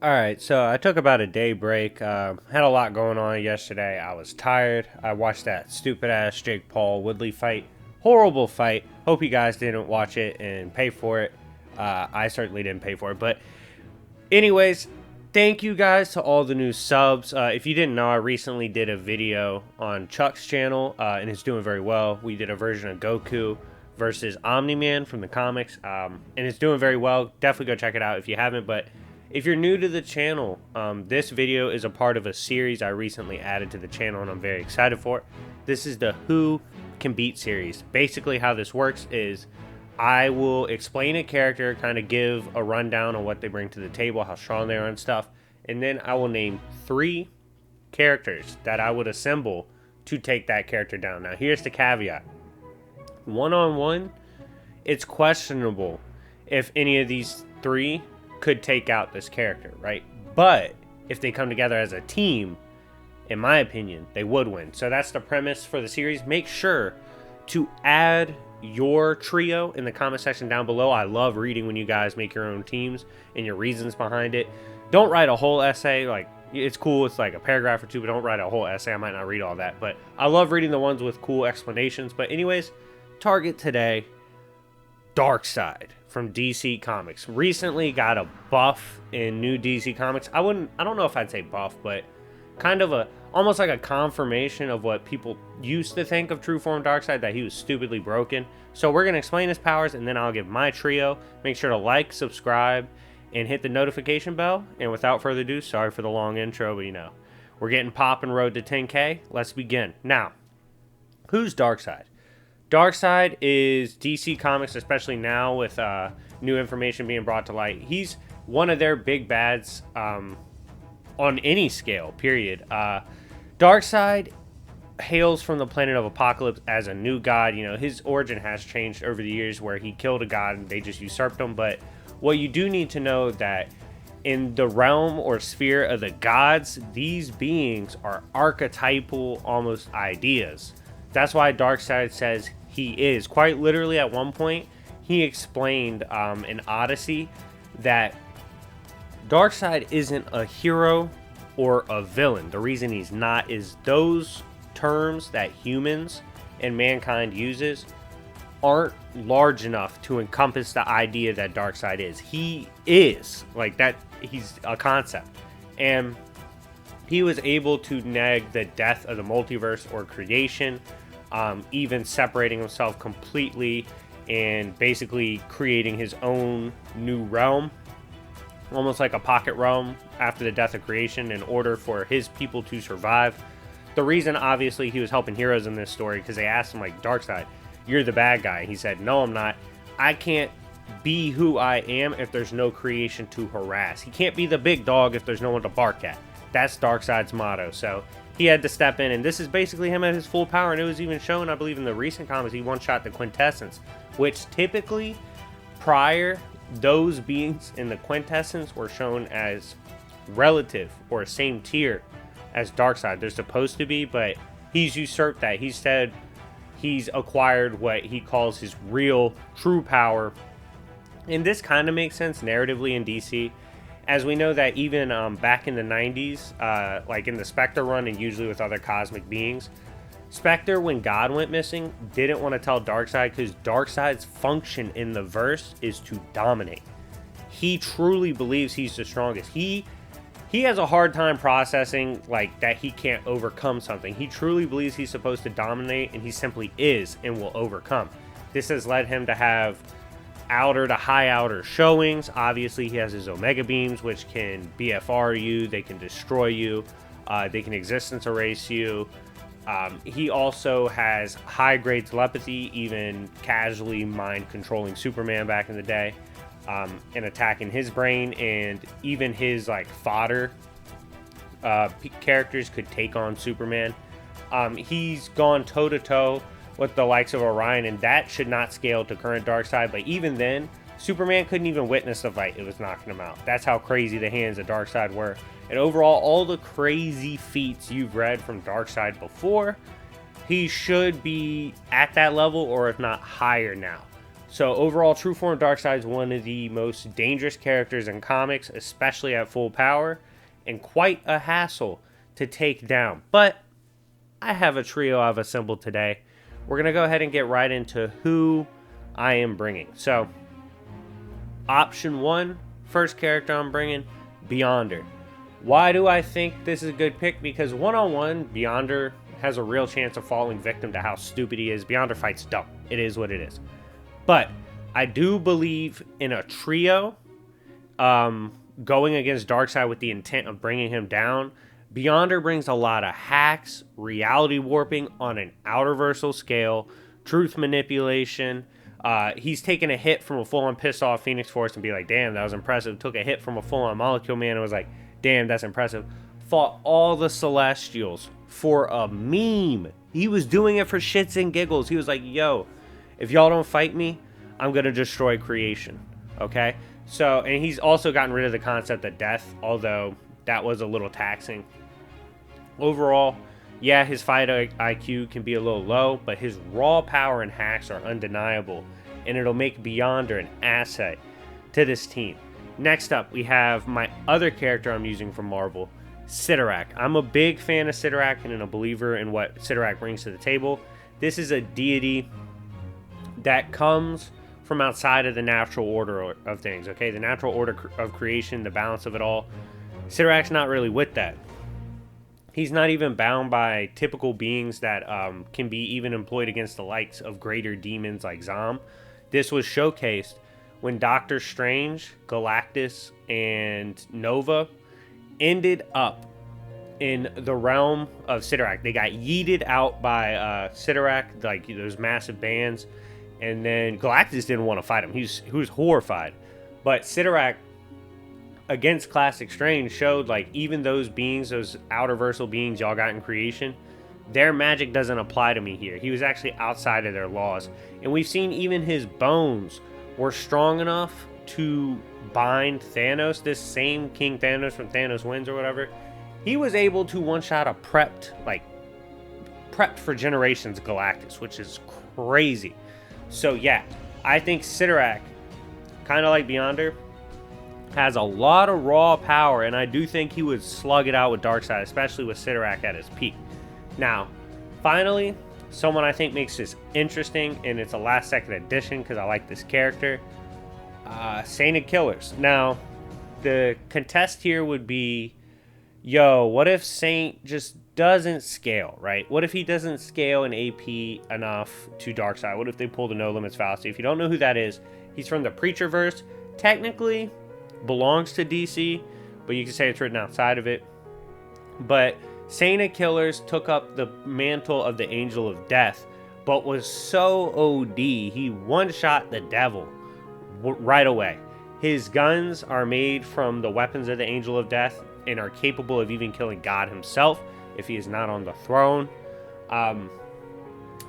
Alright, so I took about a day break. Had a lot going on yesterday. I was tired. I watched that stupid ass Jake Paul Woodley fight. Horrible fight. Hope you guys didn't watch it and pay for it. I certainly didn't pay for it. But, anyways, thank you guys to all the new subs. If you didn't know, I recently did a video on Chuck's channel, and it's doing very well. We did a version of Goku versus Omni-Man from the comics, and it's doing very well. Definitely go check it out if you haven't. But if you're new to the channel, this video is a part of a series I recently added to the channel and I'm very excited for it. This is the Who Can Beat series. Basically how this works is I will explain a character, kind of give a rundown on what they bring to the table, how strong they are and stuff, and then I will name 3 characters that I would assemble to take that character down. Now here's the caveat. One-on-one, it's questionable if any of these 3 could take out this character, right? But if they come together as a team, in my opinion, they would win. So that's the premise for the series. Make sure to add your trio in the comment section down below. I love reading when you guys make your own teams and your reasons behind it. Don't write a whole essay. Like, it's cool, it's like a paragraph or 2, but don't write a whole essay. I might not read all that, but I love reading the ones with cool explanations. But anyways, target today, Darkseid from DC Comics. Recently got a buff in new DC Comics. I don't know if I'd say buff, but kind of almost like a confirmation of what people used to think of True Form Darkseid, that he was stupidly broken. So we're going to explain his powers, and then I'll give my trio. Make sure to like, subscribe, and hit the notification bell. And without further ado, sorry for the long intro, but we're getting popping, road to 10K. Let's begin. Now, who's Darkseid? Darkseid is DC Comics, especially now with new information being brought to light. He's one of their big bads on any scale, period. Darkseid hails from the planet of Apocalypse as a new god. His origin has changed over the years where he killed a god and they just usurped him. But what you do need to know that in the realm or sphere of the gods, these beings are archetypal almost ideas. That's why Darkseid says he is. Quite literally, at one point, he explained in Odyssey that Darkseid isn't a hero or a villain. The reason he's not is those terms that humans and mankind uses aren't large enough to encompass the idea that Darkseid is. He is. Like that, he's a concept. And he was able to neg the death of the multiverse or creation, even separating himself completely and basically creating his own new realm, almost like a pocket realm after the death of creation, in order for his people to survive. The reason, obviously, he was helping heroes in this story, because they asked him, like, Darkseid, you're the bad guy. He said, no, I'm not. I can't be who I am if there's no creation to harass. He can't be the big dog if there's no one to bark at. That's Darkseid's motto. So he had to step in, and this is basically him at his full power. And it was even shown, I believe, in the recent comics, he one-shot the Quintessence, which typically, prior, those beings in the Quintessence were shown as relative or same tier as Darkseid. They're supposed to be, but he's usurped that. He said he's acquired what he calls his real, true power. And this kind of makes sense narratively in DC, as we know that even back in the 90s, like in the Spectre run and usually with other cosmic beings, Spectre, when God went missing, didn't want to tell Darkseid, because Darkseid's function in the verse is to dominate. He truly believes he's the strongest. He has a hard time processing like that he can't overcome something. He truly believes he's supposed to dominate, and he simply is and will overcome. This has led him to have outer to high outer showings. Obviously, he has his Omega beams, which can BFR you, they can destroy you, they can existence erase you. He also has high-grade telepathy, even casually mind-controlling Superman back in the day, and attacking his brain, and even his fodder characters could take on Superman. He's gone toe-to-toe with the likes of Orion, and that should not scale to current Darkseid, but even then, Superman couldn't even witness the fight. It was knocking him out. That's how crazy the hands of Darkseid were. And overall, all the crazy feats you've read from Darkseid before, he should be at that level, or if not higher now. So overall, True Form Darkseid is one of the most dangerous characters in comics, especially at full power, and quite a hassle to take down. But I have a trio I've assembled today. We're going to go ahead and get right into who I am bringing. So, option 1, first character I'm bringing, Beyonder. Why do I think this is a good pick? Because one-on-one, Beyonder has a real chance of falling victim to how stupid he is. Beyonder fights dumb. It is what it is. But I do believe in a trio going against Darkseid with the intent of bringing him down. Beyonder brings a lot of hacks, reality warping on an outerversal scale, truth manipulation. He's taken a hit from a full-on pissed-off Phoenix Force and be like, damn, that was impressive. Took a hit from a full-on Molecule Man and was like, damn, that's impressive. Fought all the Celestials for a meme. He was doing it for shits and giggles. He was like, yo, if y'all don't fight me, I'm going to destroy creation. Okay? So, and he's also gotten rid of the concept of death, although that was a little taxing. Overall, yeah, his fight IQ can be a little low, but his raw power and hacks are undeniable, and it'll make Beyonder an asset to this team. Next up, we have my other character I'm using from Marvel, Sidorak. I'm a big fan of Sidorak and a believer in what Sidorak brings to the table. This is a deity that comes from outside of the natural order of things, okay? The natural order of creation, the balance of it all. Sidorak's not really with that. He's not even bound by typical beings that can be even employed against the likes of greater demons like Zom. This was showcased when Doctor Strange, Galactus, and Nova ended up in the realm of Sidorak. They got yeeted out by Sidorak, like those massive bands, and then Galactus didn't want to fight him. He was horrified. But Sidorak against Classic Strange showed, like, even those beings, those outerversal beings y'all got in creation, their magic doesn't apply to me here. He was actually outside of their laws. And we've seen even his bones were strong enough to bind Thanos, this same King Thanos from Thanos Wins or whatever. He was able to one-shot a prepped for generations Galactus, which is crazy. So yeah, I think Sidorak, kind of like Beyonder, has a lot of raw power, and I do think he would slug it out with Darkseid, especially with Sidorak at his peak. Now, finally, someone I think makes this interesting, and it's a last-second addition because I like this character, Sainted Killers. Now, the contest here would be, yo, what if Saint just doesn't scale, right? What if he doesn't scale in AP enough to Darkseid? What if they pull the No Limits fallacy? If you don't know who that is, he's from the Preacherverse. Technically belongs to DC, but you can say it's written outside of it. But Sainted Killers took up the mantle of the Angel of Death, but was so OD, he one-shot the devil right away. His guns are made from the weapons of the Angel of Death and are capable of even killing God himself if he is not on the throne.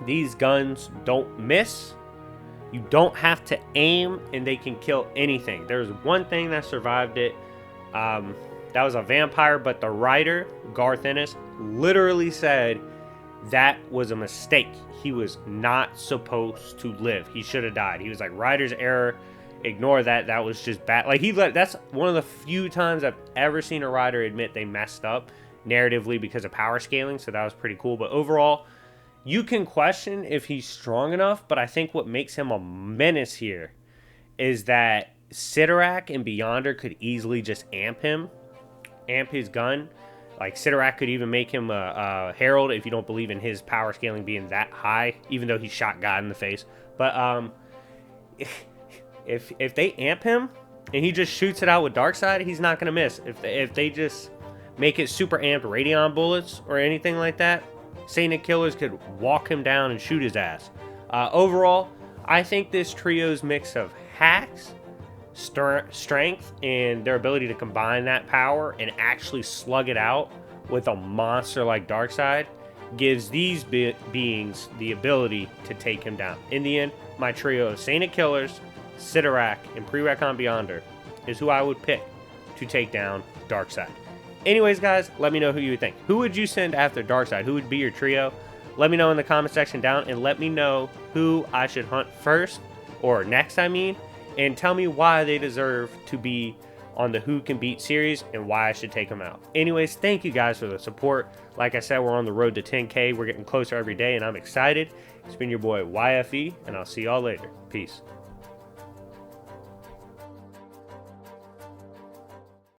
These guns don't miss. You don't have to aim, and they can kill anything. There's one thing that survived it. That was a vampire, but the writer, Garth Ennis, literally said that was a mistake. He was not supposed to live. He should have died. He was like, writer's error. Ignore that. That was just bad. Like, that's one of the few times I've ever seen a writer admit they messed up narratively because of power scaling. So that was pretty cool. But overall, you can question if he's strong enough, but I think what makes him a menace here is that Sidorak and Beyonder could easily just amp his gun. Like, Sidorak could even make him a herald if you don't believe in his power scaling being that high, even though he shot God in the face. But if they amp him and he just shoots it out with Darkseid, he's not going to miss. If they just make it super amped Radion bullets or anything like that, Sainted Killers could walk him down and shoot his ass. Overall, I think this trio's mix of hacks, strength, and their ability to combine that power and actually slug it out with a monster like Darkseid gives these beings the ability to take him down. In the end, my trio of Sainted Killers, Sidorak, and Pre-Recon Beyonder is who I would pick to take down Darkseid. Anyways, guys, let me know who you would think. Who would you send after Darkseid? Who would be your trio? Let me know in the comment section down, and let me know who I should hunt first or next, I mean, and tell me why they deserve to be on the Who Can Beat series and why I should take them out. Anyways, thank you guys for the support. Like I said, we're on the road to 10K. We're getting closer every day, and I'm excited. It's been your boy YFE, and I'll see y'all later. Peace.